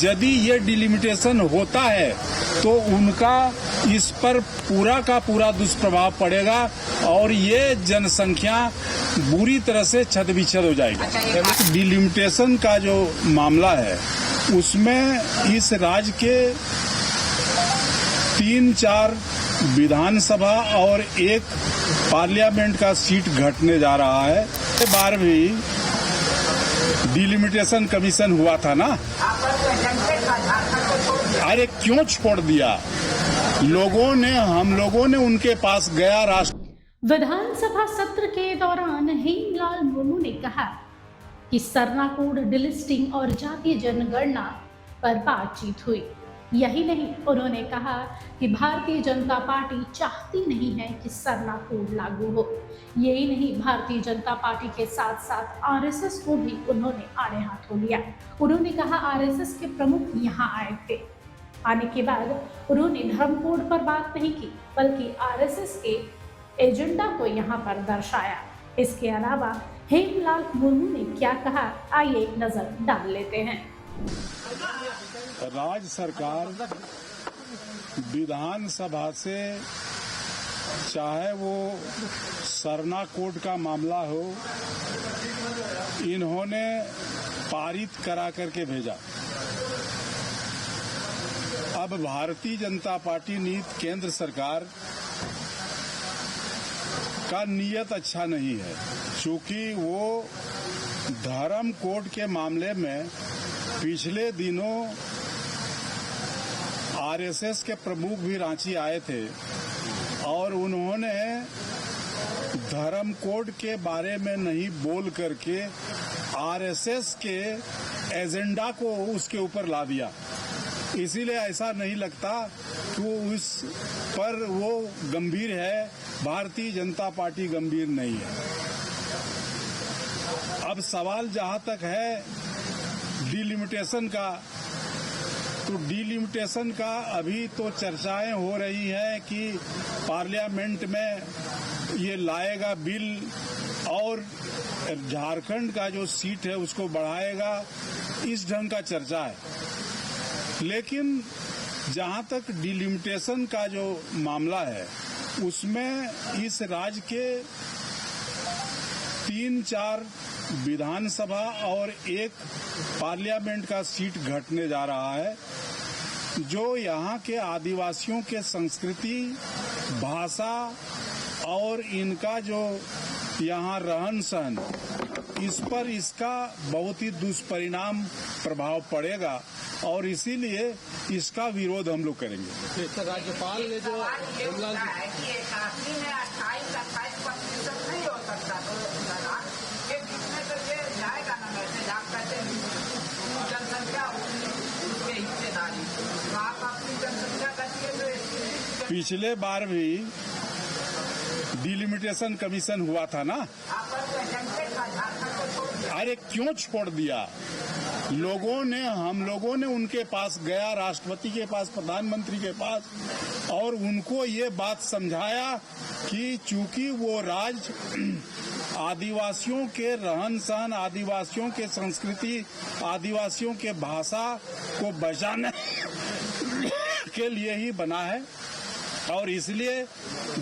यदि ये डिलिमिटेशन होता है तो उनका इस पर पूरा का पूरा दुष्प्रभाव पड़ेगा और ये जनसंख्या बुरी तरह से छद-विछद हो जाएगी। डिलिमिटेशन का जो मामला है उसमें इस राज्य के 3-4 विधानसभा और 1 पार्लियामेंट का सीट घटने जा रहा है। इस बार भी डिलिमिटेशन कमीशन हुआ था ना, अरे क्यों छोड़ दिया? हम लोगों ने उनके पास गया राष्ट्र। विधानसभा सत्र के दौरान हेमलाल मुर्मू ने कहा कि सरना कोड डिलिस्टिंग और जातीय जनगणना पर बातचीत हुई। यही नहीं, उन्होंने कहा कि भारतीय जनता पार्टी चाहती नहीं है कि सरना कोड लागू हो। यही नहीं, भारतीय जनता पार्टी के साथ साथ आरएसएस को भी उन्होंने आड़े हाथों लिया। उन्होंने कहा आरएसएस के प्रमुख यहाँ आए थे। आने के बाद उन्होंने धर्म कोड पर बात नहीं की, बल्कि आरएसएस के एजेंडा को यहाँ पर दर्शाया। इसके अलावा हेमलाल मुर्मू ने क्या कहा, आइए एक नजर डाल लेते हैं। राज्य सरकार विधानसभा से चाहे वो सरना कोड का मामला हो, इन्होंने पारित करा करके भेजा। अब भारतीय जनता पार्टी नीति केंद्र सरकार का नियत अच्छा नहीं है, क्योंकि वो धर्म कोड के मामले में पिछले दिनों आरएसएस के प्रमुख भी रांची आए थे और उन्होंने धर्म कोड के बारे में नहीं बोल करके आरएसएस के एजेंडा को उसके ऊपर ला दिया। इसीलिए ऐसा नहीं लगता कि वो उस पर वो गंभीर है। भारतीय जनता पार्टी गंभीर नहीं है। अब सवाल जहां तक है डिलिमिटेशन का, तो डिलिमिटेशन का अभी तो चर्चाएं हो रही हैं कि पार्लियामेंट में ये लाएगा बिल और झारखंड का जो सीट है उसको बढ़ाएगा, इस ढंग का चर्चा है। लेकिन जहां तक डिलिमिटेशन का जो मामला है उसमें इस राज्य के 3-4 विधानसभा और 1 पार्लियामेंट का सीट घटने जा रहा है, जो यहाँ के आदिवासियों के संस्कृति, भाषा और इनका जो यहाँ रहन सहन, इस पर इसका बहुत ही दुष्परिणाम प्रभाव पड़ेगा और इसीलिए इसका विरोध हम लोग करेंगे। राज्यपाल ने जो पिछले बार भी डिलिमिटेशन कमीशन हुआ था ना, अरे क्यों छोड़ दिया? हम लोगों ने उनके पास गया, राष्ट्रपति के पास, प्रधानमंत्री के पास, और उनको ये बात समझाया कि चूंकि वो राज्य आदिवासियों के रहन सहन, आदिवासियों के संस्कृति, आदिवासियों के भाषा को बचाने के लिए ही बना है और इसलिए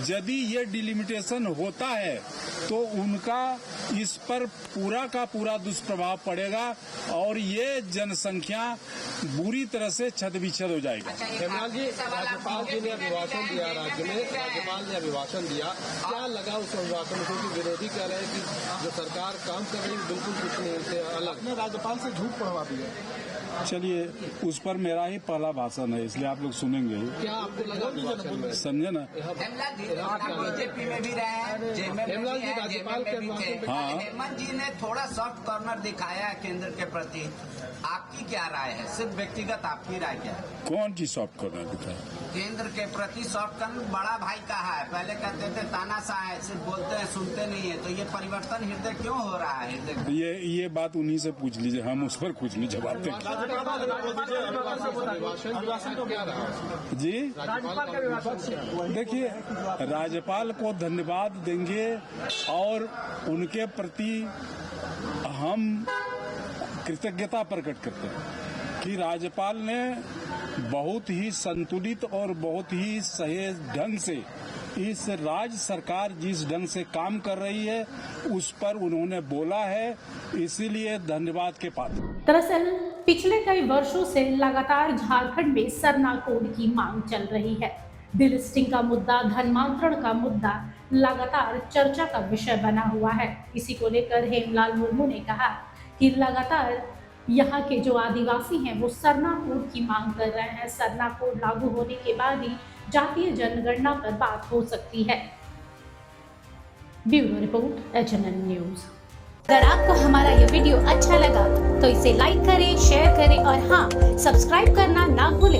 यदि ये डिलिमिटेशन होता है तो उनका इस पर पूरा का पूरा दुष्प्रभाव पड़ेगा और ये जनसंख्या बुरी तरह से छद-विछद हो जाएगी। हेमलाल जी, राज्यपाल जी ने अभिभाषण दिया, राज्य में राज्यपाल ने अभिभाषण दिया, क्या लगा उस अभिभाषण को? क्योंकि विरोधी कह रहे हैं कि जो सरकार काम कर रही है बिल्कुल कुछ नहीं, उससे अलग। राज्यपाल से झूठ पढ़वा दिया। चलिए, उस पर मेरा ही पहला भाषण है, इसलिए आप लोग सुनेंगे। क्या आपको लगा? समझे ना? बीजेपी में भी रहे, हेमलाल जी राज्यपाल के हेमंत जी ने थोड़ा सॉफ्ट कॉर्नर दिखाया है केंद्र के प्रति। आपकी क्या राय है? सिर्फ व्यक्तिगत आपकी राय क्या है? कौन ची सॉफ्ट कॉर्नर दिखाया? केंद्र के प्रति सॉफ्ट कॉर्नर बड़ा भाई कहा है। पहले कहते थे तानाशाह है, सिर्फ बोलते हैं सुनते नहीं है। तो ये परिवर्तन हृदय क्यों हो रहा है? ये बात उन्हीं से पूछ लीजिए, हम उस पर कुछ नहीं जवाब देंगे। जी देखिए, राज्यपाल को धन्यवाद देंगे और उनके प्रति हम कृतज्ञता प्रकट करते हैं कि राज्यपाल ने बहुत ही संतुलित और बहुत ही सही ढंग से इस राज्य सरकार जिस ढंग से काम कर रही है उस पर उन्होंने बोला है, इसीलिए धन्यवाद के पात्र। दरअसल पिछले कई वर्षों से लगातार झारखंड में सरना कोड की मांग चल रही है। डिलिस्टिंग का मुद्दा, धर्मांतरण का मुद्दा लगातार चर्चा का विषय बना हुआ है। इसी को लेकर हेमलाल मुर्मू ने कहा कि लगातार यहाँ के जो आदिवासी हैं वो सरना कोड की मांग कर रहे हैं। सरना कोड लागू होने के बाद ही जातीय जनगणना पर बात हो सकती है। Bureau report HNN news. अगर आपको हमारा ये वीडियो अच्छा लगा तो इसे लाइक करें, शेयर करें और हाँ, सब्सक्राइब करना ना भूलें।